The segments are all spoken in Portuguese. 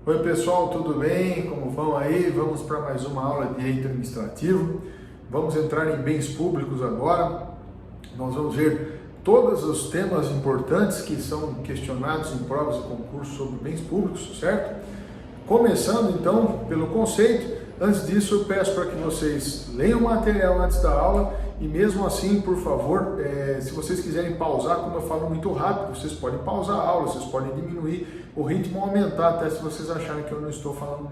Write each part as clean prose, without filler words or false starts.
Oi pessoal, tudo bem? Como vão aí? Vamos para mais uma aula de direito administrativo. Vamos entrar em bens públicos agora. Nós vamos ver todos os temas importantes que são questionados em provas e concursos sobre bens públicos, certo? Começando então pelo conceito. Antes disso, eu peço para que vocês leiam o material antes da aula e mesmo assim, por favor, se vocês quiserem pausar, como eu falo muito rápido, vocês podem pausar a aula, vocês podem diminuir o ritmo, aumentar até se vocês acharem que eu não estou falando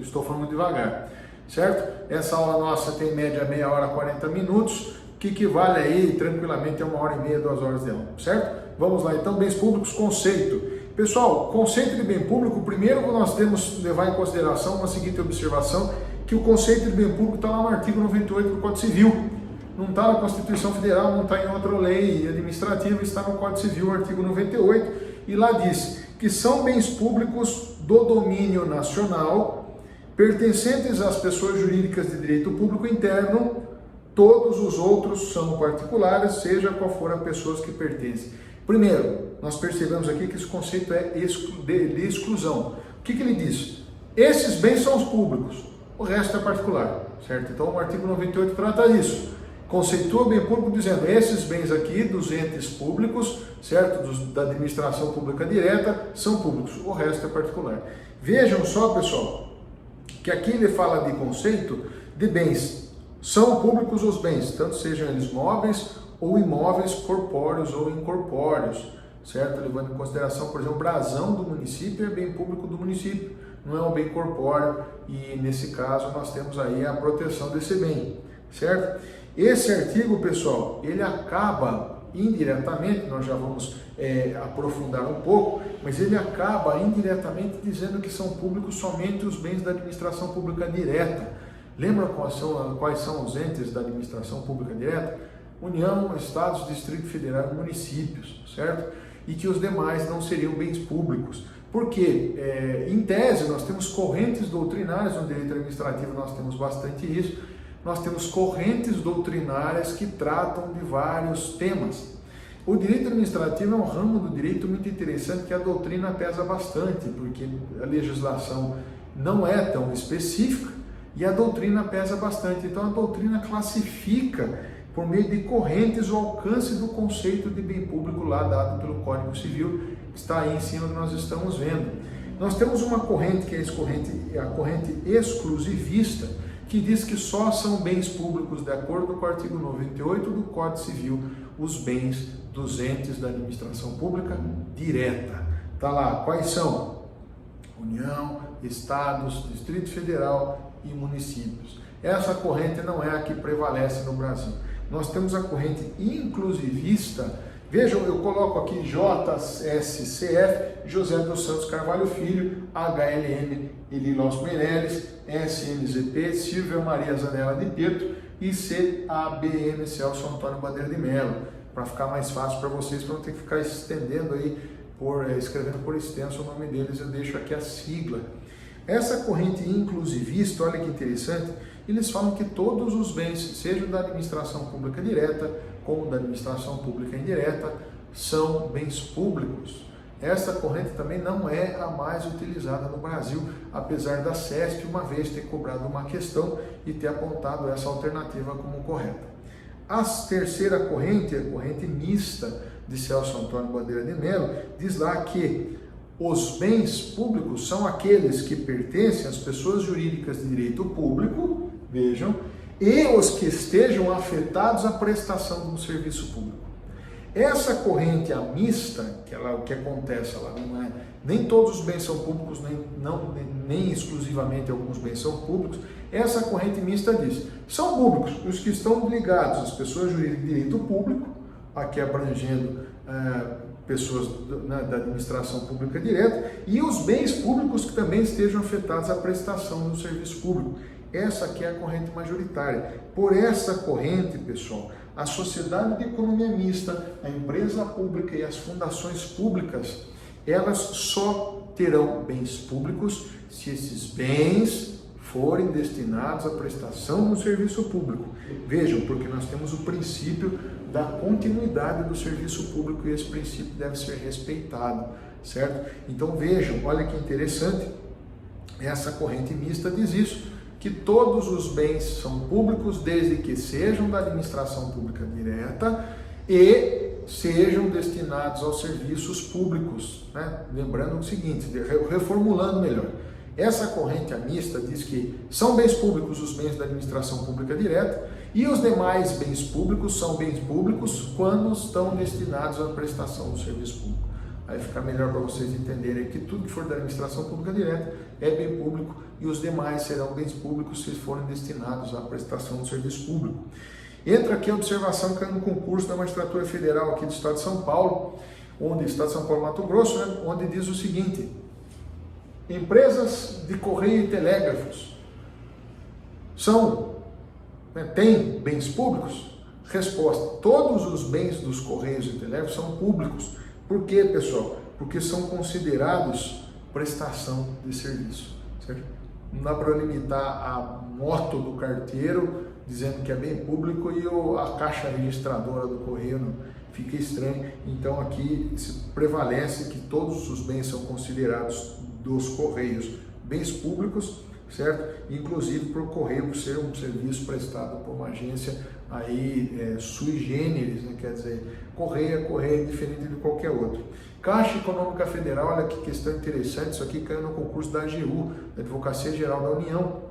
estou falando muito devagar, certo? Essa aula nossa tem em média meia hora, 40 minutos, que equivale aí tranquilamente a 1h30, 2 horas de aula, certo? Vamos lá então, bens públicos, conceito. Pessoal, conceito de bem público, primeiro nós temos que levar em consideração uma seguinte observação, que o conceito de bem público está lá no artigo 98 do Código Civil. Não está na Constituição Federal, não está em outra lei administrativa, está no Código Civil, artigo 98, e lá diz que são bens públicos do domínio nacional, pertencentes às pessoas jurídicas de direito público interno, todos os outros são particulares, seja qual for a pessoas que pertencem. Primeiro, nós percebemos aqui que esse conceito é de exclusão. O que ele diz? Esses bens são os públicos, o resto é particular, certo? Então o artigo 98 trata disso. Conceitua o bem público dizendo, esses bens aqui dos entes públicos, certo? Da administração pública direta, são públicos, o resto é particular. Vejam só, pessoal, que aqui ele fala de conceito de bens. São públicos os bens, tanto sejam eles móveis ou imóveis, corpóreos ou incorpóreos, certo? Levando em consideração, por exemplo, o brasão do município é bem público do município, não é um bem corpóreo e nesse caso nós temos aí a proteção desse bem, certo? Esse artigo, pessoal, ele acaba indiretamente, nós já vamos aprofundar um pouco, mas ele acaba indiretamente dizendo que são públicos somente os bens da administração pública direta. Lembra quais são os entes da administração pública direta? União, Estados, Distrito Federal e municípios, certo? E que os demais não seriam bens públicos. Porque, em tese, nós temos correntes doutrinárias no direito administrativo, nós temos bastante isso. Nós temos correntes doutrinárias que tratam de vários temas. O direito administrativo é um ramo do direito muito interessante que a doutrina pesa bastante, porque a legislação não é tão específica e a doutrina pesa bastante. Então a doutrina classifica por meio de correntes o alcance do conceito de bem público lá dado pelo Código Civil, que está aí em cima que nós estamos vendo. Nós temos uma corrente que é a corrente exclusivista, que diz que só são bens públicos, de acordo com o artigo 98 do Código Civil, os bens dos entes da administração pública direta. Está lá, quais são? União, Estados, Distrito Federal e municípios. Essa corrente não é a que prevalece no Brasil. Nós temos a corrente inclusivista. Vejam, eu coloco aqui JSCF, José dos Santos Carvalho Filho, HLM, Elilos Meirelles, SNZP, Silvia Maria Zanella de Pedro e CABM, Celso Antônio Bandeira de Mello, para ficar mais fácil para vocês, para não ter que ficar estendendo aí, escrevendo por extenso o nome deles, eu deixo aqui a sigla. Essa corrente inclusivista, olha que interessante, eles falam que todos os bens, sejam da administração pública direta, como da administração pública indireta, são bens públicos. Essa corrente também não é a mais utilizada no Brasil, apesar da CESP uma vez ter cobrado uma questão e ter apontado essa alternativa como correta. A terceira corrente, a corrente mista de Celso Antônio Bandeira de Mello, diz lá que os bens públicos são aqueles que pertencem às pessoas jurídicas de direito público, vejam, e os que estejam afetados à prestação do serviço público. Essa corrente, a mista, o que acontece lá, não é, nem todos os bens são públicos, nem exclusivamente alguns bens são públicos, essa corrente mista diz, são públicos os que estão ligados às pessoas jurídicas de direito público, aqui abrangendo pessoas da administração pública direta, e os bens públicos que também estejam afetados à prestação do serviço público. Essa aqui é a corrente majoritária. Por essa corrente, pessoal, a sociedade de economia mista, a empresa pública e as fundações públicas, elas só terão bens públicos se esses bens forem destinados à prestação do serviço público. Vejam, porque nós temos o princípio da continuidade do serviço público e esse princípio deve ser respeitado. certo? Então vejam, olha que interessante, essa corrente mista diz isso, que todos os bens são públicos desde que sejam da administração pública direta e sejam destinados aos serviços públicos, né? Lembrando o seguinte, reformulando melhor, essa corrente mista diz que são bens públicos os bens da administração pública direta e os demais bens públicos são bens públicos quando estão destinados à prestação do serviço público. Aí fica melhor para vocês entenderem que tudo que for da administração pública direta é bem público e os demais serão bens públicos se forem destinados à prestação do serviço público. Entra aqui a observação que é no concurso da Magistratura Federal aqui do Estado de São Paulo, Estado de São Paulo, Mato Grosso, né, onde diz o seguinte: empresas de correio e telégrafos têm bens públicos? Resposta: todos os bens dos correios e telégrafos são públicos. Por quê, pessoal? Porque são considerados prestação de serviço, certo? Não dá para limitar a moto do carteiro dizendo que é bem público e a caixa registradora do correio não. Fica estranho. Então aqui se prevalece que todos os bens são considerados dos correios bens públicos, certo? Inclusive para o correio ser um serviço prestado por uma agência aí sui generis, né? Quer dizer, correio é diferente de qualquer outro. Caixa Econômica Federal, olha que questão interessante, isso aqui caiu no concurso da AGU, da Advocacia Geral da União,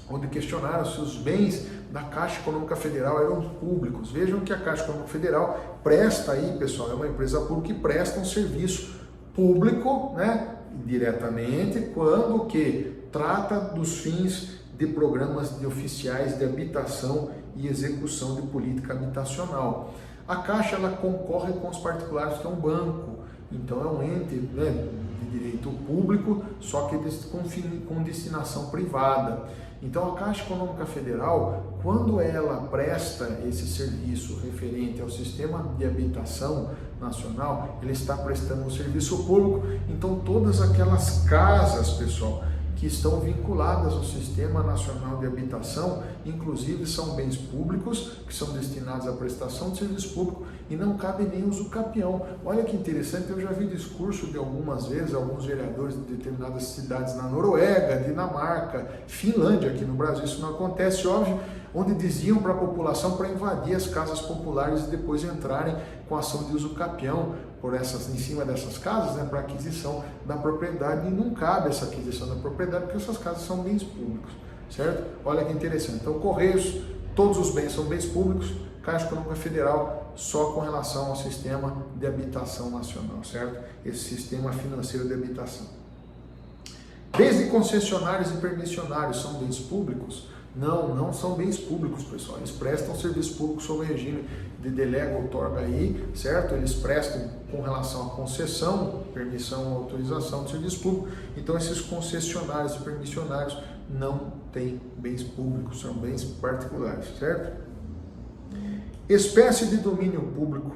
onde questionaram se os bens da Caixa Econômica Federal eram públicos. Vejam que a Caixa Econômica Federal presta aí, pessoal, é uma empresa pública que presta um serviço público, né, diretamente, quando que trata dos fins de programas de oficiais de habitação e execução de política habitacional. A Caixa, ela concorre com os particulares, que é um banco, então é um ente, né, de direito público, só que com destinação privada. Então a Caixa Econômica Federal, quando ela presta esse serviço referente ao sistema de habitação nacional, ele está prestando um serviço público. Então todas aquelas casas, pessoal, que estão vinculadas ao Sistema Nacional de Habitação, inclusive são bens públicos, que são destinados à prestação de serviço público e não cabe nem uso capião. Olha que interessante, eu já vi discurso de algumas vezes, alguns vereadores de determinadas cidades na Noruega, Dinamarca, Finlândia, aqui no Brasil isso não acontece, óbvio, onde diziam para a população para invadir as casas populares e depois entrarem com ação de uso capião em cima dessas casas, né, para aquisição da propriedade, e não cabe essa aquisição da propriedade porque essas casas são bens públicos, certo? Olha que interessante. Então, Correios, todos os bens são bens públicos, Caixa Econômica Federal só com relação ao sistema de habitação nacional, certo? Esse sistema financeiro de habitação. Bens de concessionários e permissionários são bens públicos? Não são bens públicos, pessoal. Eles prestam serviço público sob o regime de delega ou outorga aí, certo? Eles prestam com relação à concessão, permissão ou autorização de serviço público. Então, esses concessionários e permissionários não têm bens públicos, são bens particulares, certo? Espécie de domínio público.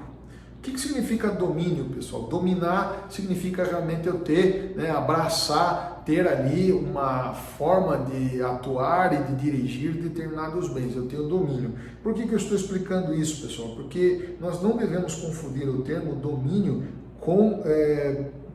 O que significa domínio, pessoal? Dominar significa realmente eu ter, né, abraçar, ter ali uma forma de atuar e de dirigir determinados bens. Eu tenho domínio. Por que eu estou explicando isso, pessoal? Porque nós não devemos confundir o termo domínio com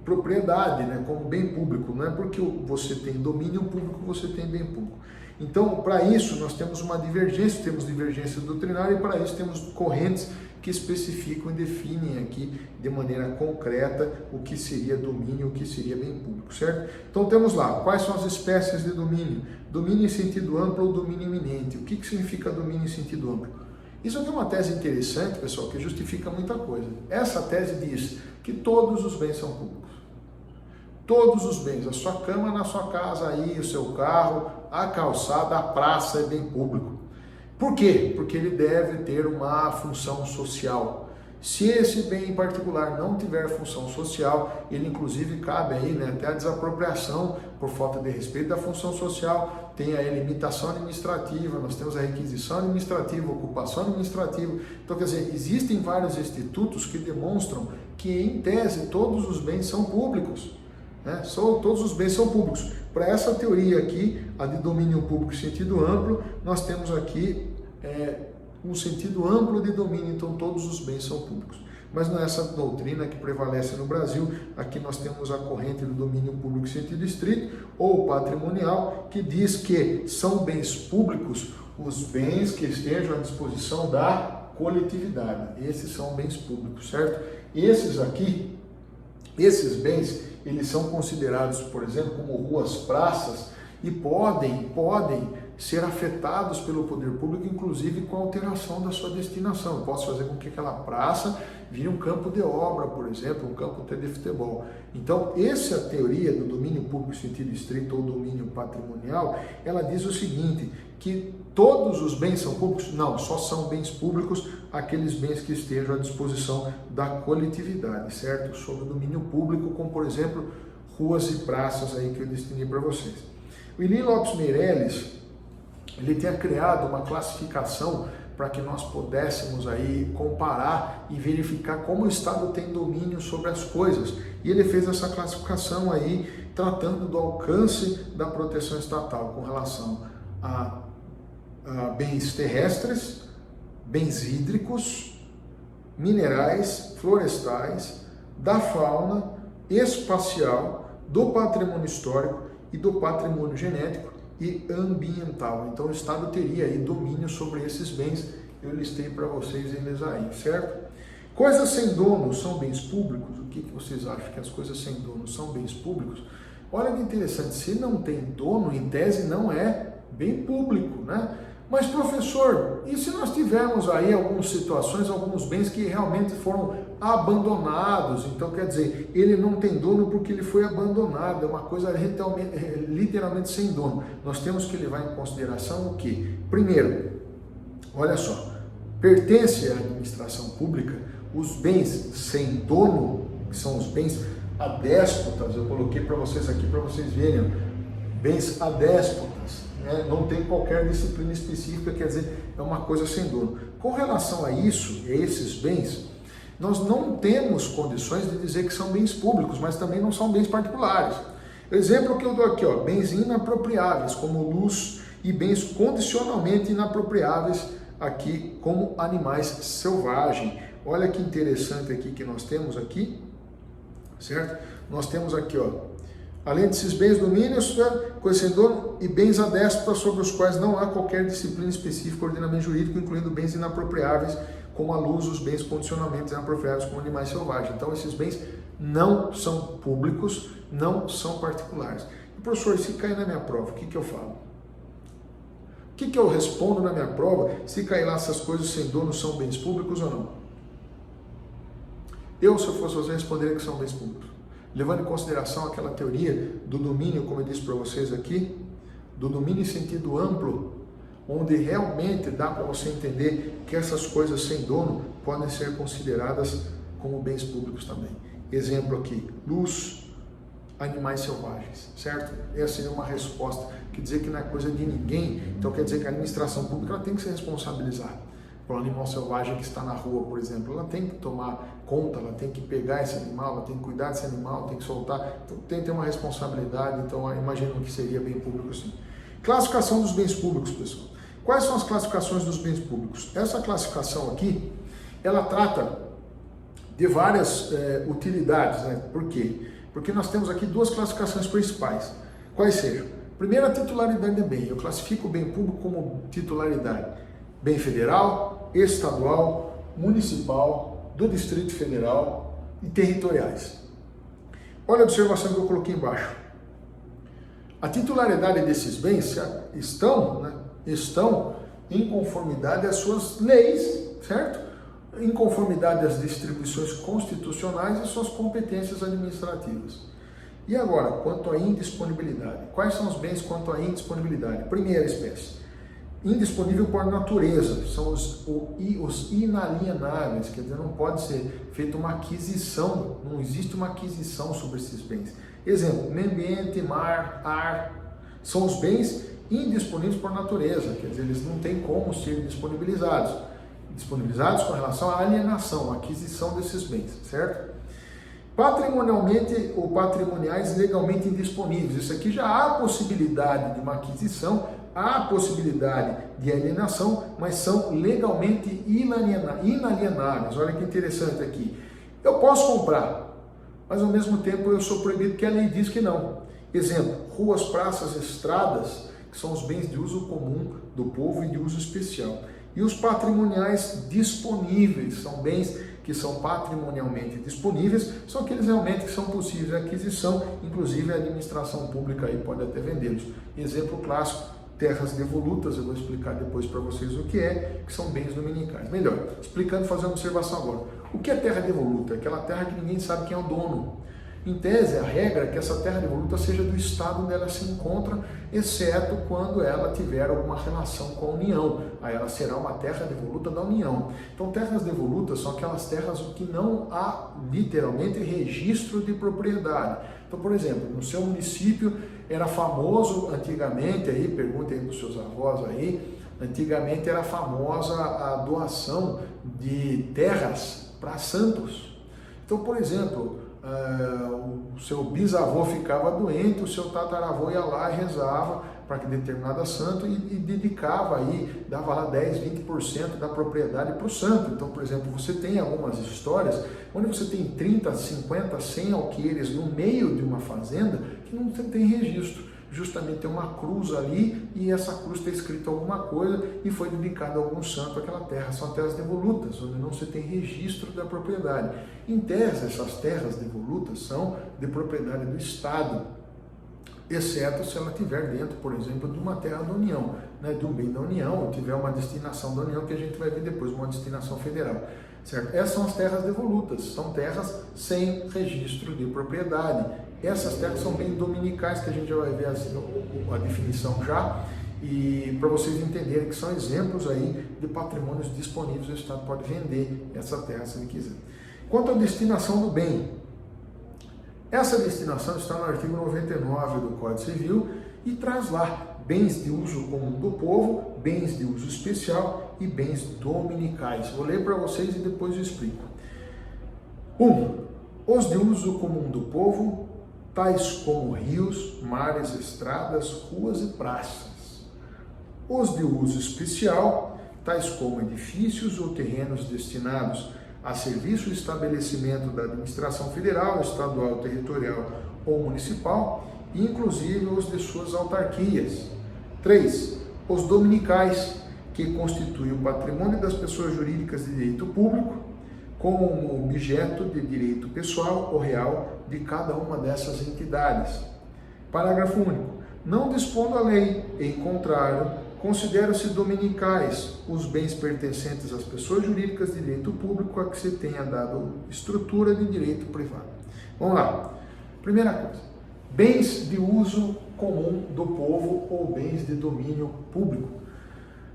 propriedade, né, como bem público. Não é porque você tem domínio público, você tem bem público. Então, para isso, nós temos uma divergência, temos divergência doutrinária e para isso temos correntes que especificam e definem aqui de maneira concreta o que seria domínio, o que seria bem público, certo? Então temos lá, quais são as espécies de domínio? Domínio em sentido amplo ou domínio iminente. O que significa domínio em sentido amplo? Isso aqui é uma tese interessante, pessoal, que justifica muita coisa. Essa tese diz que todos os bens são públicos. Todos os bens, a sua cama na sua casa aí, o seu carro, a calçada, a praça é bem público. Por quê? Porque ele deve ter uma função social. Se esse bem em particular não tiver função social, ele inclusive cabe aí, né, até a desapropriação por falta de respeito da função social, tem a limitação administrativa, nós temos a requisição administrativa, a ocupação administrativa. Então, quer dizer, existem vários institutos que demonstram que, em tese, todos os bens são públicos. Né? Todos os bens são públicos. Para essa teoria aqui, a de domínio público em sentido amplo, nós temos aqui um sentido amplo de domínio, então todos os bens são públicos. mas não é essa doutrina que prevalece no Brasil. Aqui nós temos a corrente do domínio público em sentido estrito ou patrimonial, que diz que são bens públicos os bens que estejam à disposição da coletividade. Esses são bens públicos, certo? Esses aqui, esses bens, eles são considerados, por exemplo, como ruas, praças, e podem ser afetados pelo poder público, inclusive com a alteração da sua destinação. Eu posso fazer com que aquela praça vire um campo de obra, por exemplo, um campo até de futebol. Então, essa teoria do domínio público em sentido estrito ou domínio patrimonial, ela diz o seguinte, que todos os bens são públicos? Não, só são bens públicos aqueles bens que estejam à disposição da coletividade, certo? Sob o domínio público, como, por exemplo, ruas e praças aí que eu destinei para vocês. O Elim Lopes Meirelles, ele tinha criado uma classificação para que nós pudéssemos aí comparar e verificar como o Estado tem domínio sobre as coisas. E ele fez essa classificação aí, tratando do alcance da proteção estatal com relação a bens terrestres, bens hídricos, minerais, florestais, da fauna, espacial, do patrimônio histórico e do patrimônio genético e ambiental. Então o Estado teria aí domínio sobre esses bens, eu listei para vocês eles aí, certo? Coisas sem dono são bens públicos? O que vocês acham que as coisas sem dono são bens públicos? Olha que interessante, se não tem dono, em tese não é bem público, né? Mas professor, e se nós tivermos aí algumas situações, alguns bens que realmente foram abandonados, então quer dizer, ele não tem dono porque ele foi abandonado, é uma coisa literalmente sem dono. Nós temos que levar em consideração o quê? Primeiro, olha só, pertence à administração pública os bens sem dono, que são os bens adéspotas, eu coloquei para vocês aqui para vocês verem, bens adéspotas. Não tem qualquer disciplina específica, quer dizer, é uma coisa sem dono. Com relação a isso, a esses bens, nós não temos condições de dizer que são bens públicos, mas também não são bens particulares. Exemplo que eu dou aqui, ó, bens inapropriáveis, como luz, e bens condicionalmente inapropriáveis, aqui, como animais selvagens. Olha que interessante aqui que nós temos aqui, certo? Nós temos aqui, ó, além desses bens domínios, coisa sem dono e bens adéspotas sobre os quais não há qualquer disciplina específica ou ordenamento jurídico, incluindo bens inapropriáveis, como a luz, os bens condicionalmente inapropriados como animais selvagens. Então, esses bens não são públicos, não são particulares. E, professor, se cair na minha prova, o que eu falo? O que eu respondo na minha prova se cair lá essas coisas sem dono são bens públicos ou não? Eu, se eu fosse você, responderia que são bens públicos. Levando em consideração aquela teoria do domínio, como eu disse para vocês aqui, do domínio em sentido amplo, onde realmente dá para você entender que essas coisas sem dono podem ser consideradas como bens públicos também. Exemplo aqui, luz, animais selvagens, certo? Essa seria uma resposta, que dizer que não é coisa de ninguém, então quer dizer que a administração pública ela tem que ser responsabilizada. Para um animal selvagem que está na rua, por exemplo, ela tem que tomar conta, ela tem que pegar esse animal, ela tem que cuidar desse animal, tem que soltar, então, tem que ter uma responsabilidade, então eu imagino que seria bem público sim. Classificação dos bens públicos, pessoal. Quais são as classificações dos bens públicos? Essa classificação aqui, ela trata de várias utilidades, né? Por quê? Porque nós temos aqui duas classificações principais. Quais sejam? Primeiro, a titularidade de bem. Eu classifico o bem público como titularidade. Bem federal, estadual, municipal, do Distrito Federal e territoriais. Olha a observação que eu coloquei embaixo. A titularidade desses bens estão em conformidade às suas leis, certo? Em conformidade às distribuições constitucionais e suas competências administrativas. E agora, quanto à indisponibilidade. Quais são os bens quanto à indisponibilidade? Primeira espécie. Indisponível por natureza, são os inalienáveis, quer dizer, não pode ser feita uma aquisição, não existe uma aquisição sobre esses bens. Exemplo, meio ambiente, mar, ar, são os bens indisponíveis por natureza, quer dizer, eles não têm como ser disponibilizados com relação à alienação, à aquisição desses bens, certo? Patrimonialmente ou patrimoniais legalmente indisponíveis. Isso aqui já há possibilidade de uma aquisição, há possibilidade de alienação, mas são legalmente inalienáveis. Olha que interessante aqui. Eu posso comprar, mas ao mesmo tempo eu sou proibido, porque a lei diz que não. Exemplo, ruas, praças, estradas, que são os bens de uso comum do povo e de uso especial. E os patrimoniais disponíveis, são bens que são patrimonialmente disponíveis, são aqueles realmente que são possíveis de aquisição, inclusive a administração pública aí pode até vendê-los. Exemplo clássico, terras devolutas, eu vou explicar depois para vocês o que são bens dominicais. Melhor, explicando, fazer uma observação agora. O que é terra devoluta? Aquela terra que ninguém sabe quem é o dono. Em tese, a regra é que essa terra devoluta seja do estado onde ela se encontra, exceto quando ela tiver alguma relação com a União. Aí ela será uma terra devoluta da União. Então, terras devolutas são aquelas terras que não há, literalmente, registro de propriedade. Então, por exemplo, no seu município era famoso antigamente, aí perguntem dos seus avós aí, antigamente era famosa a doação de terras para santos. Então, por exemplo, o seu bisavô ficava doente, o seu tataravô ia lá e rezava para que determinada santo e dedicava aí, dava lá 10, 20% da propriedade para o santo. Então, por exemplo, você tem algumas histórias onde você tem 30, 50, 100 alqueires no meio de uma fazenda que não tem registro. Justamente tem uma cruz ali e essa cruz está escrito alguma coisa e foi dedicada a algum santo aquela terra. São terras devolutas, onde não se tem registro da propriedade. Em tese, essas terras devolutas são de propriedade do Estado, exceto se ela estiver dentro, por exemplo, de uma terra da União, né, de um bem da União, ou tiver uma destinação da União, que a gente vai ver depois, uma destinação federal. Certo? Essas são as terras devolutas, são terras sem registro de propriedade. Essas terras são bem dominicais, que a gente já vai ver a definição já, e para vocês entenderem que são exemplos aí de patrimônios disponíveis, o Estado pode vender essa terra se ele quiser. Quanto à destinação do bem, essa destinação está no artigo 99 do Código Civil e traz lá bens de uso comum do povo, bens de uso especial e bens dominicais. Vou ler para vocês e depois eu explico. 1. Os de uso comum do povo, tais como rios, mares, estradas, ruas e praças. Os de uso especial, tais como edifícios ou terrenos destinados a serviço e estabelecimento da administração federal, estadual, territorial ou municipal, inclusive os de suas autarquias. 3. Os dominicais, que constituem o patrimônio das pessoas jurídicas de direito público, como objeto de direito pessoal ou real de cada uma dessas entidades. Parágrafo único. Não dispondo a lei, em contrário, consideram-se dominicais os bens pertencentes às pessoas jurídicas de direito público a que se tenha dado estrutura de direito privado. Vamos lá. Primeira coisa. Bens de uso comum do povo ou bens de domínio público.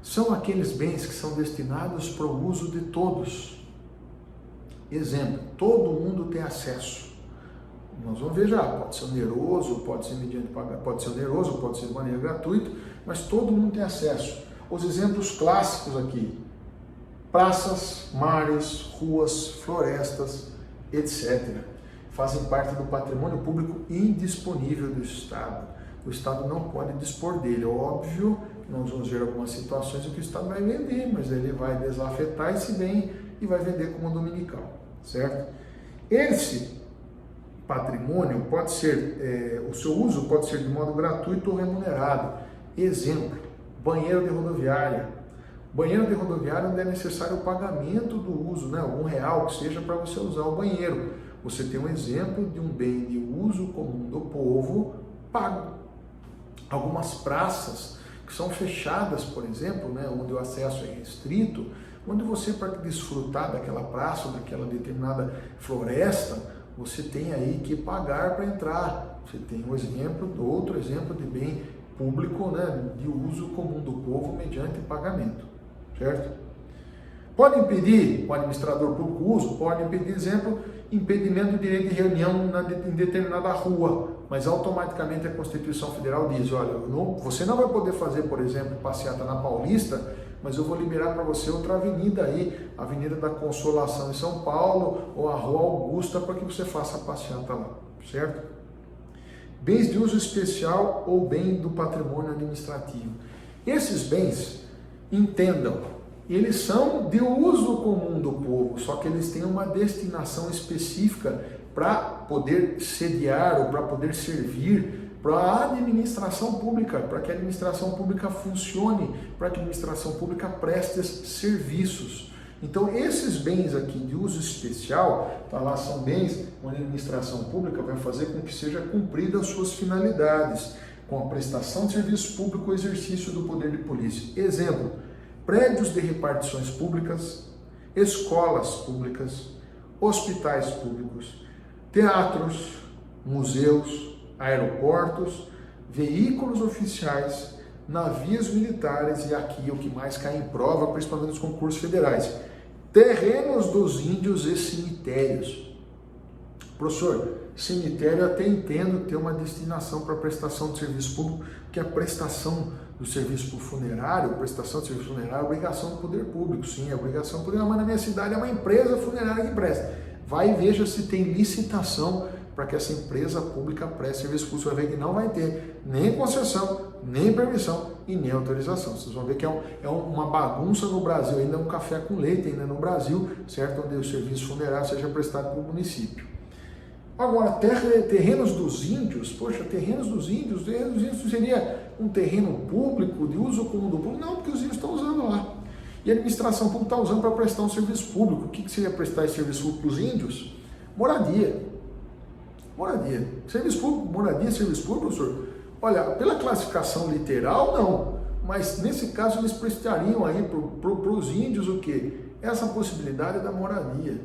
São aqueles bens que são destinados para o uso de todos. Exemplo, todo mundo tem acesso. Nós vamos ver já, pode ser oneroso, pode ser mediante pagamento, pode ser oneroso, pode ser de maneira gratuita, mas todo mundo tem acesso. Os exemplos clássicos aqui: praças, mares, ruas, florestas, etc. Fazem parte do patrimônio público indisponível do Estado. O Estado não pode dispor dele. Óbvio que nós vamos ver algumas situações em que o Estado vai vender, mas ele vai desafetar esse bem e vai vender como dominical, certo? Esse patrimônio pode ser, o seu uso pode ser de modo gratuito ou remunerado. Exemplo, banheiro de rodoviária. Banheiro de rodoviária onde é necessário o pagamento do uso, né? Algum real que seja para você usar o banheiro. Você tem um exemplo de um bem de uso comum do povo pago. Algumas praças que são fechadas, por exemplo, né, onde o acesso é restrito, onde você, para desfrutar daquela praça, daquela determinada floresta, você tem aí que pagar para entrar. Você tem um exemplo, outro exemplo de bem público, né, de uso comum do povo mediante pagamento, certo? Pode impedir o administrador público o uso? Pode impedir, exemplo, impedimento do direito de reunião em determinada rua, mas automaticamente a Constituição Federal diz, olha, você não vai poder fazer, por exemplo, passeata na Paulista, mas eu vou liberar para você outra avenida aí, a Avenida da Consolação em São Paulo, ou a Rua Augusta, para que você faça a passeata lá, certo? Bens de uso especial ou bem do patrimônio administrativo. Esses bens, entendam, eles são de uso comum do povo, só que eles têm uma destinação específica para poder sediar ou para poder servir para a administração pública, para que a administração pública funcione, para que a administração pública preste serviços. Então, esses bens aqui de uso especial, tá lá, são bens onde a administração pública vai fazer com que seja cumprida as suas finalidades, com a prestação de serviço público ou exercício do poder de polícia. Exemplo, prédios de repartições públicas, escolas públicas, hospitais públicos, teatros, museus, aeroportos, veículos oficiais, navios militares e aqui o que mais cai em prova, principalmente nos concursos federais, terrenos dos índios e cemitérios. Professor, cemitério eu até entendo ter uma destinação para prestação de serviço público, que a prestação do serviço funerário, prestação de serviço funerário é obrigação do poder público, sim, é obrigação do poder público, mas na minha cidade é uma empresa funerária que presta. Vai e veja se tem licitação para que essa empresa pública preste serviço público. Você vai ver que não vai ter nem concessão, nem permissão e nem autorização. Vocês vão ver que é uma bagunça no Brasil, ainda é um café com leite ainda no Brasil, certo? Onde o serviço funerário seja prestado pelo município. Agora, terrenos dos índios, poxa, terrenos dos índios seria um terreno público, de uso comum do público? Não, porque os índios estão usando lá. E a administração pública está usando para prestar um serviço público. O que seria prestar esse serviço público para os índios? Moradia. Moradia. Serviço público, moradia, serviço público, professor? Olha, pela classificação literal, não. Mas nesse caso eles prestariam aí para os índios o quê? Essa possibilidade da moradia.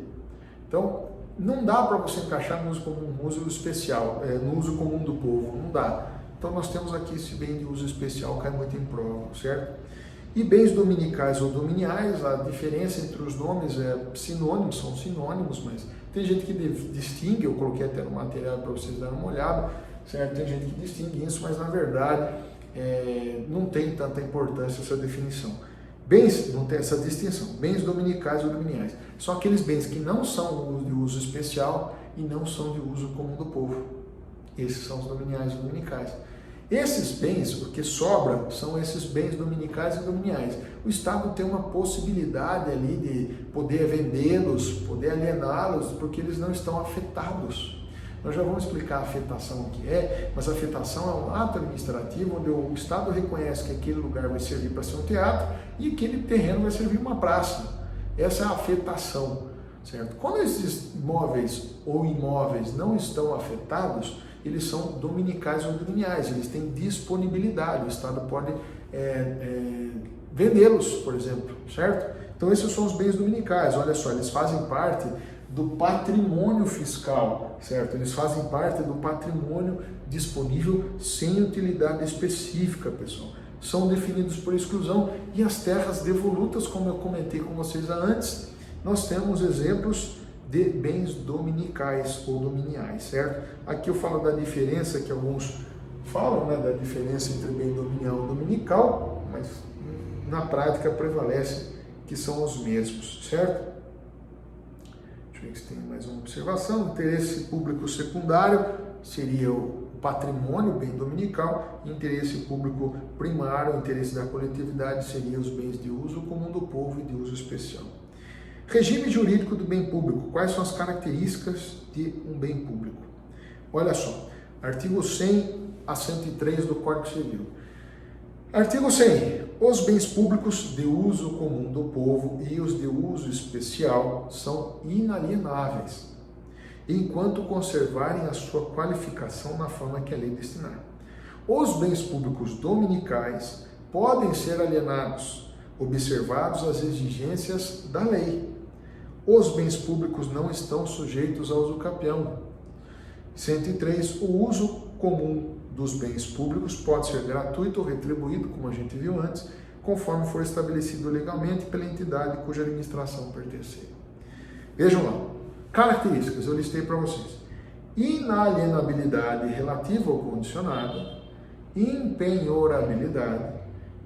Então, não dá para você encaixar no uso comum, no uso especial, no uso comum do povo, não dá. Então nós temos aqui esse bem de uso especial, cai muito em prova, certo? E bens dominicais ou dominiais, a diferença entre os nomes é sinônimos, são sinônimos, mas tem gente que distingue, eu coloquei até no material para vocês darem uma olhada, certo? Tem gente que distingue isso, mas na verdade não tem tanta importância essa definição. Bens, não tem essa distinção, bens dominicais ou dominiais. São aqueles bens que não são de uso especial e não são de uso comum do povo. Esses são os dominiais e dominicais. Esses bens, o que sobra, são esses bens dominicais e dominiais. O Estado tem uma possibilidade ali de poder vendê-los, poder aliená-los, porque eles não estão afetados. Nós já vamos explicar a afetação o que é, mas a afetação é um ato administrativo onde o Estado reconhece que aquele lugar vai servir para ser um teatro e aquele terreno vai servir uma praça. Essa é a afetação, certo? Quando esses móveis ou imóveis não estão afetados, eles são dominicais ou dominiais, eles têm disponibilidade, o Estado pode vendê-los, por exemplo, certo? Então esses são os bens dominicais, olha só, eles fazem parte do patrimônio fiscal, certo? Eles fazem parte do patrimônio disponível sem utilidade específica, pessoal. São definidos por exclusão e as terras devolutas, como eu comentei com vocês antes, nós temos exemplos de bens dominicais ou dominiais, certo? Aqui eu falo da diferença que alguns falam, né, da diferença entre bem dominial e dominical, mas na prática prevalece que são os mesmos, certo? Deixa eu ver se tem mais uma observação. O interesse público secundário seria o patrimônio, bem dominical, interesse público primário, o interesse da coletividade seria os bens de uso comum do povo e de uso especial. Regime jurídico do bem público. Quais são as características de um bem público? Olha só, artigo 100 a 103 do Código Civil. Artigo 100. Os bens públicos de uso comum do povo e os de uso especial são inalienáveis, enquanto conservarem a sua qualificação na forma que a lei destinar. Os bens públicos dominicais podem ser alienados, observados as exigências da lei. Os bens públicos não estão sujeitos ao uso capião. 103. O uso comum dos bens públicos pode ser gratuito ou retribuído, como a gente viu antes, conforme for estabelecido legalmente pela entidade cuja administração pertencer. Vejam lá, características, eu listei para vocês. Inalienabilidade relativa ou condicionada, impenhorabilidade,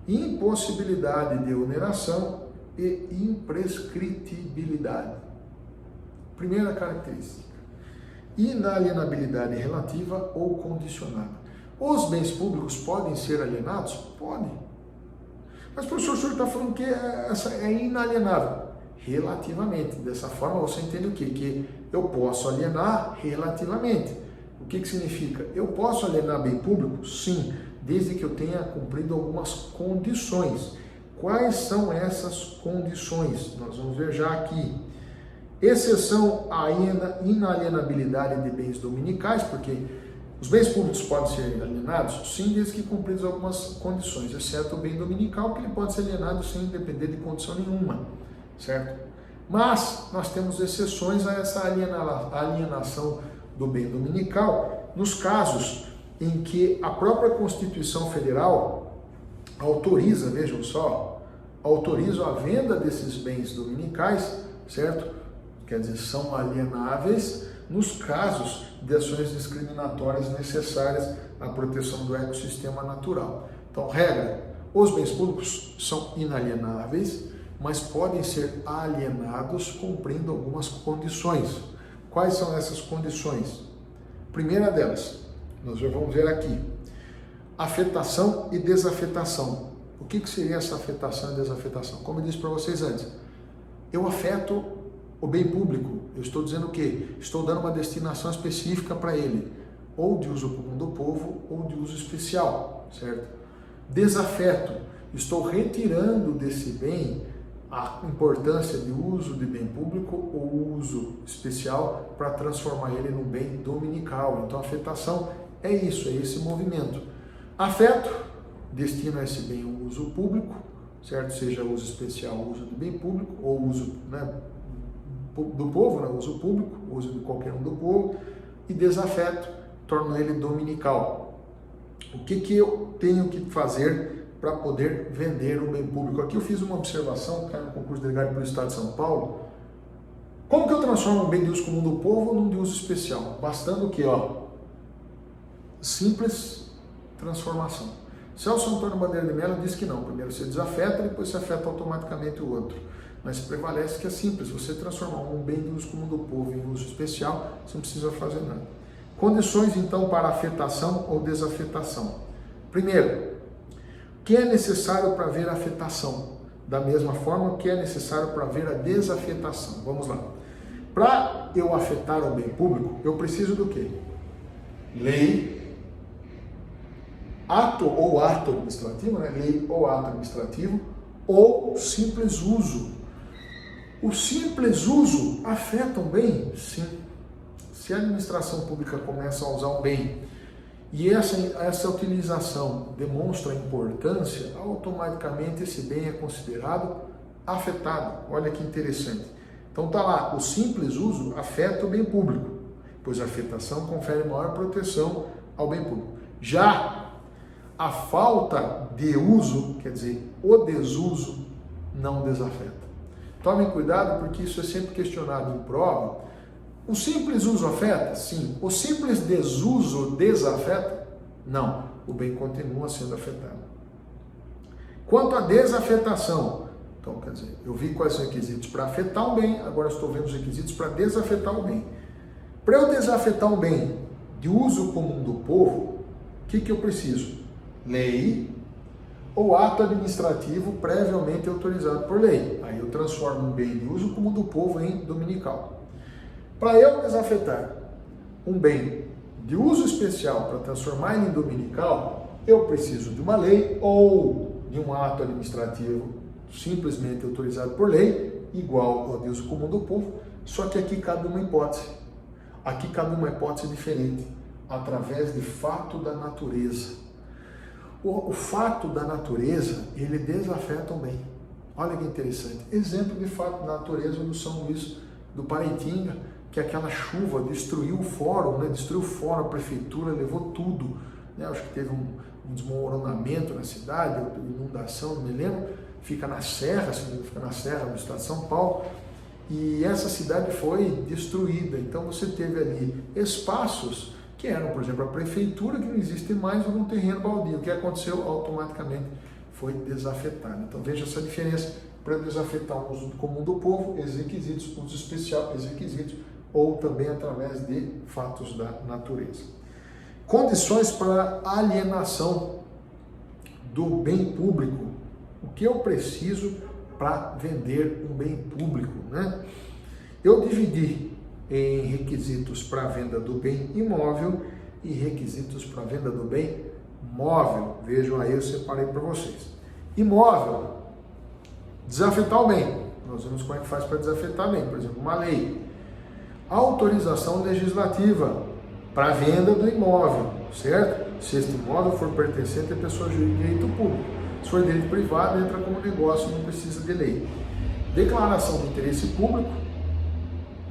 impossibilidade de oneração e imprescritibilidade. Primeira característica, inalienabilidade relativa ou condicionada. Os bens públicos podem ser alienados? Podem. Mas, professor, o senhor está falando que essa é inalienável. Relativamente. Dessa forma, você entende o quê? Que eu posso alienar relativamente. O que significa? Eu posso alienar bem público? Sim, desde que eu tenha cumprido algumas condições. Quais são essas condições? Nós vamos ver já aqui. Exceção à inalienabilidade de bens dominicais, porque os bens públicos podem ser alienados? Sim, desde que cumpridos algumas condições, exceto o bem dominical, que ele pode ser alienado sem depender de condição nenhuma, certo? Mas nós temos exceções a essa alienação do bem dominical, nos casos em que a própria Constituição Federal autoriza, vejam só, autoriza a venda desses bens dominicais, certo? Quer dizer, são alienáveis nos casos de ações discriminatórias necessárias à proteção do ecossistema natural. Então, regra, os bens públicos são inalienáveis, mas podem ser alienados cumprindo algumas condições. Quais são essas condições? Primeira delas, nós já vamos ver aqui, afetação e desafetação. O que seria essa afetação e desafetação? Como eu disse para vocês antes, eu afeto o bem público, eu estou dizendo o quê? Estou dando uma destinação específica para ele, ou de uso comum do povo, ou de uso especial, certo? Desafeto, estou retirando desse bem a importância de uso de bem público ou uso especial para transformar ele num bem dominical. Então, a afetação é isso, é esse movimento. Afeto, destina esse bem ao uso público, certo? Seja uso especial, uso do bem público, ou uso, do povo, uso público, uso de qualquer um do povo, e desafeto, torna ele dominical. O que eu tenho que fazer para poder vender o bem público? Aqui eu fiz uma observação, caiu no concurso delegado pelo Estado de São Paulo. Como que eu transformo um bem de uso comum do povo num de uso especial? Bastando o quê? Simples transformação. Celso Antônio Bandeira de Mello diz que não. Primeiro você desafeta, depois você afeta automaticamente o outro. Mas prevalece que é simples. Você transformar um bem de uso comum do povo em uso especial, você não precisa fazer nada. Condições, então, para afetação ou desafetação. Primeiro, o que é necessário para ver a afetação? Da mesma forma, o que é necessário para ver a desafetação? Vamos lá. Para eu afetar o bem público, eu preciso do quê? Lei, ato ou ato administrativo, lei ou ato administrativo, ou simples uso. O simples uso afeta um bem? Sim. Se a administração pública começa a usar um bem e essa utilização demonstra importância, automaticamente esse bem é considerado afetado. Olha que interessante. Então está lá, o simples uso afeta o bem público, pois a afetação confere maior proteção ao bem público. Já a falta de uso, quer dizer, o desuso, não desafeta. Tomem cuidado porque isso é sempre questionado em prova. O simples uso afeta? Sim. O simples desuso desafeta? Não. O bem continua sendo afetado. Quanto à desafetação, então, quer dizer, eu vi quais são os requisitos para afetar um bem, agora estou vendo os requisitos para desafetar o bem. Para eu desafetar um bem de uso comum do povo, o que eu preciso? Lei ou ato administrativo previamente autorizado por lei. Aí eu transformo um bem de uso comum do povo em dominical. Para eu desafetar um bem de uso especial para transformar ele em dominical, eu preciso de uma lei ou de um ato administrativo simplesmente autorizado por lei, igual ao de uso comum do povo, só que aqui cabe uma hipótese. Aqui cabe uma hipótese diferente, através de fato da natureza. O fato da natureza, ele desafeta um bem. Olha que interessante. Exemplo de fato da natureza do São Luís do Paraitinga, que aquela chuva destruiu o fórum, destruiu o fórum, a prefeitura levou tudo. Acho que teve um desmoronamento na cidade, inundação, não me lembro. Fica na Serra, fica na Serra do estado de São Paulo. E essa cidade foi destruída. Então você teve ali espaços que eram, por exemplo, a prefeitura, que não existe mais, um terreno baldio. O que aconteceu? Automaticamente foi desafetado. Então veja essa diferença. Para desafetar o uso comum do povo, ex-requisitos, uso especial, ex-requisitos, ou também através de fatos da natureza. Condições para alienação do bem público. O que eu preciso para vender um bem público, né? Eu dividi em requisitos para a venda do bem imóvel e requisitos para a venda do bem móvel. Vejam aí, eu separei para vocês. Imóvel, desafetar o bem. Nós vemos como é que faz para desafetar bem. Por exemplo, uma lei. Autorização legislativa para a venda do imóvel, certo? Se este imóvel for pertencente a pessoa jurídica de direito público. Se for direito privado, entra como negócio, não precisa de lei. Declaração de interesse público,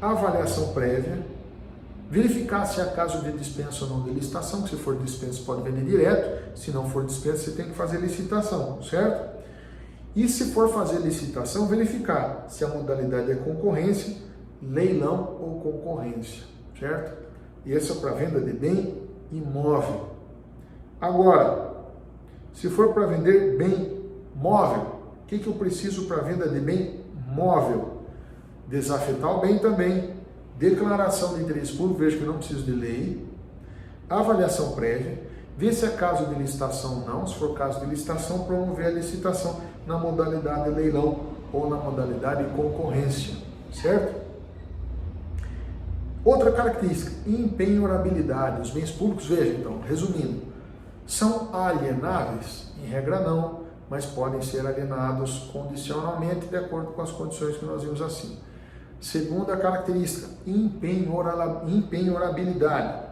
avaliação prévia, verificar se há caso de dispensa ou não de licitação, que se for dispensa pode vender direto, se não for dispensa você tem que fazer licitação, certo? E se for fazer licitação, verificar se a modalidade é concorrência, leilão ou concorrência, certo? E essa é para venda de bem imóvel. Agora, se for para vender bem móvel, o que eu preciso para venda de bem móvel? Desafetar o bem também, declaração de interesse público, vejo que não preciso de lei, avaliação prévia, ver se é caso de licitação ou não, se for caso de licitação, promover a licitação na modalidade leilão ou na modalidade concorrência, certo? Outra característica, empenhorabilidade. Os bens públicos, veja então, resumindo, são alienáveis? Em regra não, mas podem ser alienados condicionalmente de acordo com as condições que nós vimos acima. Segunda característica, empenhorabilidade.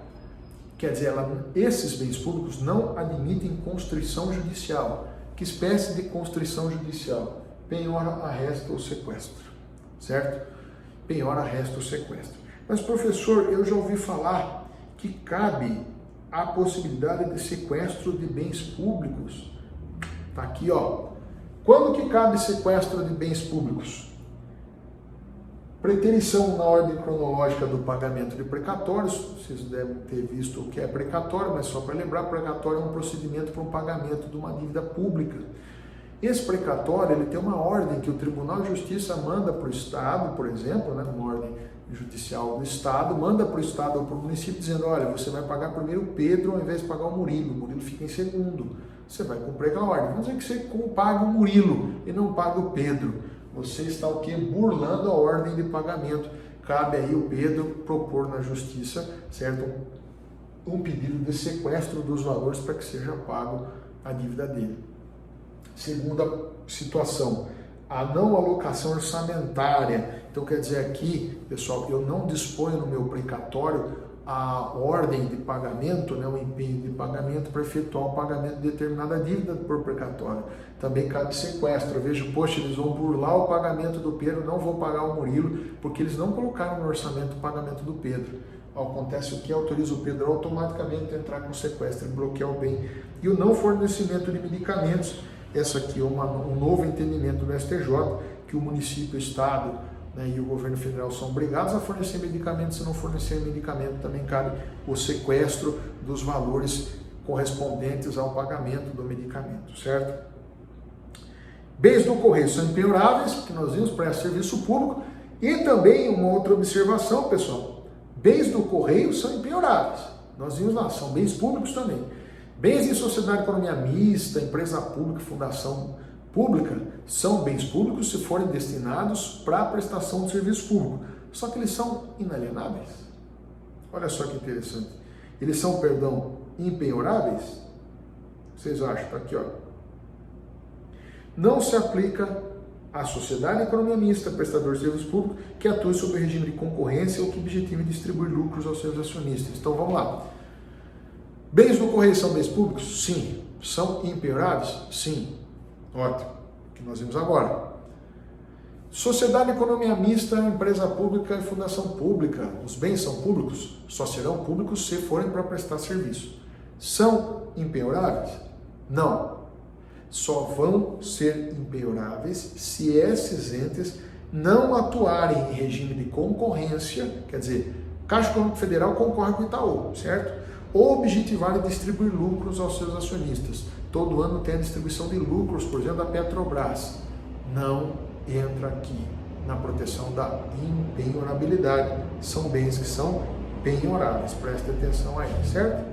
Quer dizer, esses bens públicos não admitem constrição judicial. Que espécie de constrição judicial? Penhora, arresto ou sequestro, certo? Penhora, arresto ou sequestro. Mas, professor, eu já ouvi falar que cabe a possibilidade de sequestro de bens públicos. Tá aqui, ó. Quando que cabe sequestro de bens públicos? Preterição na ordem cronológica do pagamento de precatórios. Vocês devem ter visto o que é precatório, mas só para lembrar, precatório é um procedimento para o pagamento de uma dívida pública. Esse precatório ele tem uma ordem que o Tribunal de Justiça manda para o Estado, por exemplo, né, uma ordem judicial do Estado, manda para o Estado ou para o município dizendo, olha, você vai pagar primeiro o Pedro ao invés de pagar o Murilo fica em segundo. Você vai cumprir aquela ordem. Vamos dizer que você paga o Murilo e não paga o Pedro. Você está o quê? Burlando a ordem de pagamento. Cabe aí o Pedro propor na justiça, certo? Um pedido de sequestro dos valores para que seja pago a dívida dele. Segunda situação, a não alocação orçamentária. Então quer dizer aqui, pessoal, eu não disponho no meu precatório a ordem de pagamento, né, o empenho de pagamento para efetuar o pagamento de determinada dívida por precatório. Também cabe sequestro. Eu vejo, poxa, eles vão burlar o pagamento do Pedro, não vão pagar o Murilo, porque eles não colocaram no orçamento o pagamento do Pedro. Acontece o que autoriza o Pedro automaticamente a entrar com sequestro e bloquear o bem. E o não fornecimento de medicamentos. Essa aqui é um novo entendimento do STJ, que o município, o Estado, né, e o governo federal são obrigados a fornecer medicamentos. Se não fornecer medicamento, também cabe o sequestro dos valores correspondentes ao pagamento do medicamento, certo? Bens do correio são impenhoráveis, que nós vimos para serviço público, e também uma outra observação, pessoal, bens do correio são impenhoráveis, nós vimos lá, são bens públicos também. Bens em sociedade de economia mista, empresa pública, fundação pública, são bens públicos se forem destinados para a prestação de serviço público. Só que eles são inalienáveis. Olha só que interessante. Eles são, impenhoráveis? Vocês acham? Está aqui, ó. Não se aplica à sociedade de economia mista, prestador de serviço público, que atue sob o regime de concorrência ou que objetive distribuir lucros aos seus acionistas. Então, vamos lá. Bens do correio são bens públicos? Sim. São impenhoráveis? Sim. Ótimo, que nós vimos agora. Sociedade de economia mista, empresa pública e fundação pública. Os bens são públicos? Só serão públicos se forem para prestar serviço. São impenhoráveis? Não. Só vão ser impenhoráveis se esses entes não atuarem em regime de concorrência, quer dizer, Caixa Econômica Federal concorre com o Itaú, certo? objetivar e distribuir lucros aos seus acionistas. Todo ano tem a distribuição de lucros, por exemplo, da Petrobras. Não entra aqui na proteção da impenhorabilidade. São bens que são penhoráveis, preste atenção aí, certo?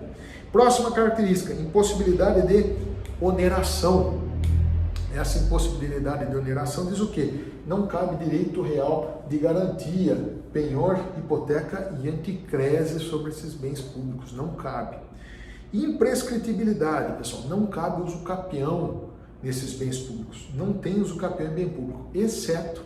Próxima característica, impossibilidade de oneração. Essa impossibilidade de oneração diz o quê? Não cabe direito real de garantia, penhor, hipoteca e anticrese sobre esses bens públicos, não cabe. Imprescritibilidade, pessoal, não cabe uso capião nesses bens públicos, não tem uso capião em bem público, exceto,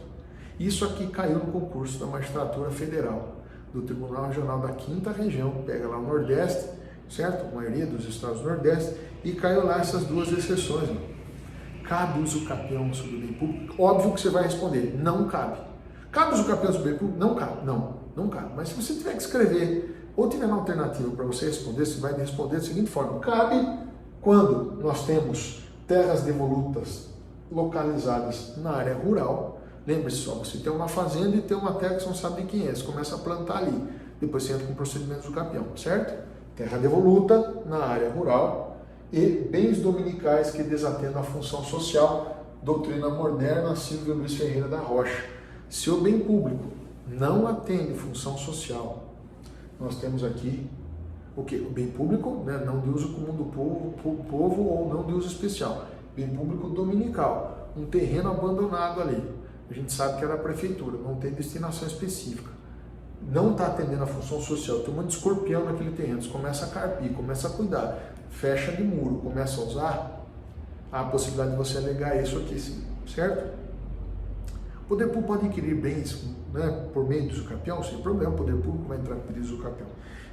isso aqui caiu no concurso da Magistratura Federal, do Tribunal Regional da 5ª Região, pega lá o Nordeste, certo? A maioria dos estados do Nordeste, e caiu lá essas duas exceções, Cabe uso capião sobre o bem público? Óbvio que você vai responder, não cabe. Cabe uso capião sobre o bem público? Não cabe. Não cabe. Mas se você tiver que escrever ou tiver uma alternativa para você responder, você vai responder da seguinte forma: cabe quando nós temos terras devolutas localizadas na área rural. Lembre-se só, você tem uma fazenda e tem uma terra que você não sabe de quem é, você começa a plantar ali. Depois você entra com o procedimento do capião, certo? Terra devoluta na área rural. E bens dominicais que desatendam a função social, doutrina moderna, Silvio Luiz Ferreira da Rocha. Se o bem público não atende função social, nós temos aqui o quê? O bem público, né, não de uso comum do povo ou não de uso especial. Bem público dominical, um terreno abandonado ali. A gente sabe que é da prefeitura, não tem destinação específica. Não está atendendo a função social, tem um monte de escorpião naquele terreno, você começa a carpir, começa a cuidar, fecha de muro, começa a usar, há a possibilidade de você alegar isso aqui sim, certo? O poder público pode adquirir bens, né, por meio do usucapião, sem problema, o poder público vai entrar com o usucapião.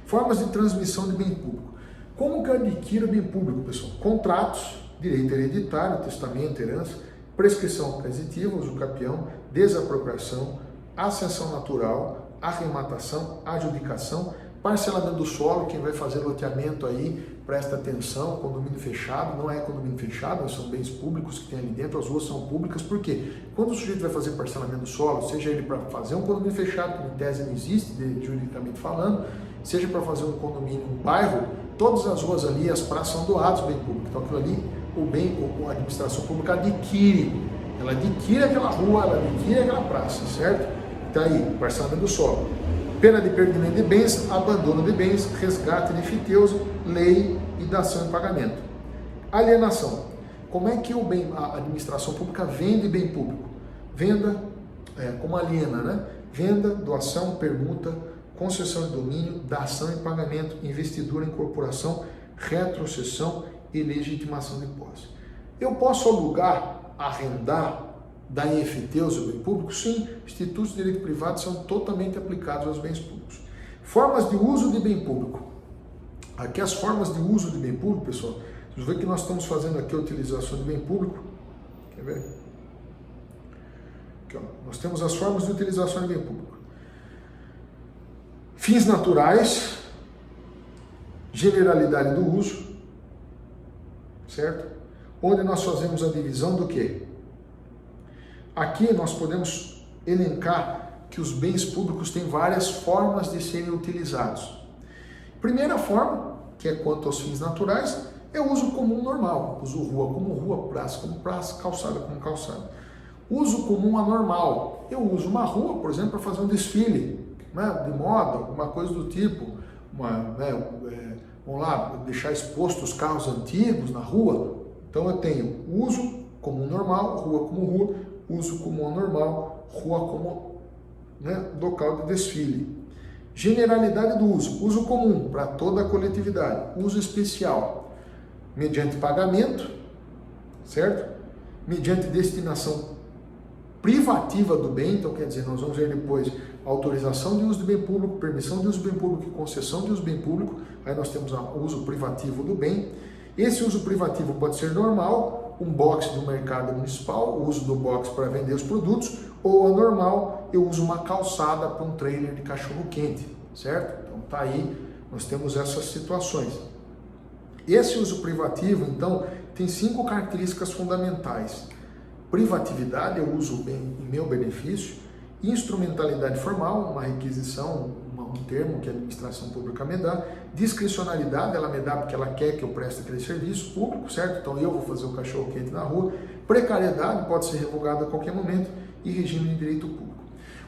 Formas de transmissão de bem público. Como que adquire bem público, pessoal? Contratos, direito hereditário, testamento, herança, prescrição aquisitiva, usucapião, desapropriação, ascensão natural, arrematação, adjudicação, parcelamento do solo, quem vai fazer loteamento aí, presta atenção, condomínio fechado, não é condomínio fechado, são bens públicos que tem ali dentro, as ruas são públicas, por quê? Quando o sujeito vai fazer parcelamento do solo, seja ele para fazer um condomínio fechado, que em tese não existe, juridicamente falando, seja para fazer um condomínio, um bairro, todas as ruas ali, as praças são doadas bem público, então aquilo ali, a administração pública adquire, ela adquire aquela rua, ela adquire aquela praça, certo? Está aí, parcelamento do solo. Pena de perdimento de bens, abandono de bens, resgate de enfiteuso, lei e dação em pagamento. Alienação. Como é que a administração pública vende bem público? Venda, como aliena, né? Venda, doação, permuta, concessão de domínio, dação em pagamento, investidura, incorporação, retrocessão e legitimação de posse. Eu posso alugar, arrendar, dar em enfiteuso o bem público? Sim, institutos de direito privado são totalmente aplicados aos bens públicos. Formas de uso de bem público. Aqui as formas de uso de bem público, pessoal, vocês veem que nós estamos fazendo aqui a utilização de bem público. Quer ver? Aqui, ó. Nós temos as formas de utilização de bem público. Fins naturais, generalidade do uso, certo? Onde nós fazemos a divisão do quê? Aqui nós podemos elencar que os bens públicos têm várias formas de serem utilizados. Primeira forma, que é quanto aos fins naturais, é o uso comum normal. Uso rua como rua, praça como praça, calçada como calçada. Uso comum anormal. Eu uso uma rua, por exemplo, para fazer um desfile, né, de moda, alguma coisa do tipo. Vamos lá, deixar expostos os carros antigos na rua. Então eu tenho uso comum normal, rua como rua, uso comum anormal, rua como, né, local de desfile. Generalidade do uso. Uso comum para toda a coletividade. Uso especial, mediante pagamento, certo? Mediante destinação privativa do bem, então quer dizer, nós vamos ver depois autorização de uso de bem público, permissão de uso de bem público e concessão de uso de bem público, aí nós temos o uso privativo do bem. Esse uso privativo pode ser normal, um box do mercado municipal, o uso do box para vender os produtos, ou anormal, eu uso uma calçada para um trailer de cachorro quente, certo? Então tá aí, nós temos essas situações. Esse uso privativo, então, tem 5 características fundamentais. Privatividade, eu uso o bem em meu benefício. Instrumentalidade formal, uma requisição, um termo que a administração pública me dá. Discricionalidade, ela me dá porque ela quer que eu preste aquele serviço público, certo? Então eu vou fazer o cachorro quente na rua. Precariedade, pode ser revogada a qualquer momento. E regime de direito público.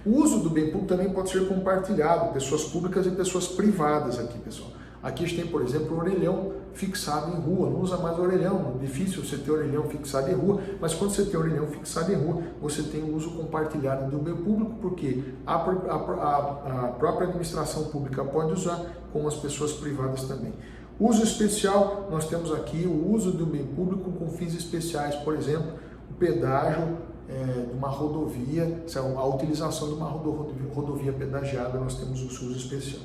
O uso do bem público também pode ser compartilhado, pessoas públicas e pessoas privadas aqui, pessoal. Aqui a gente tem, por exemplo, o orelhão fixado em rua, não usa mais orelhão, é difícil você ter orelhão fixado em rua, mas quando você tem orelhão fixado em rua, você tem o uso compartilhado do bem público, porque a própria administração pública pode usar, como as pessoas privadas também. Uso especial, nós temos aqui o uso do bem público com fins especiais, por exemplo, o pedágio de uma rodovia, a utilização de uma rodovia pedagiada, nós temos o uso especial.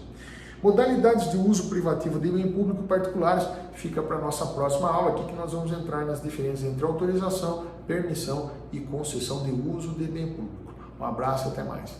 Modalidades de uso privativo de bem público particulares fica para a nossa próxima aula, aqui que nós vamos entrar nas diferenças entre autorização, permissão e concessão de uso de bem público. Um abraço e até mais.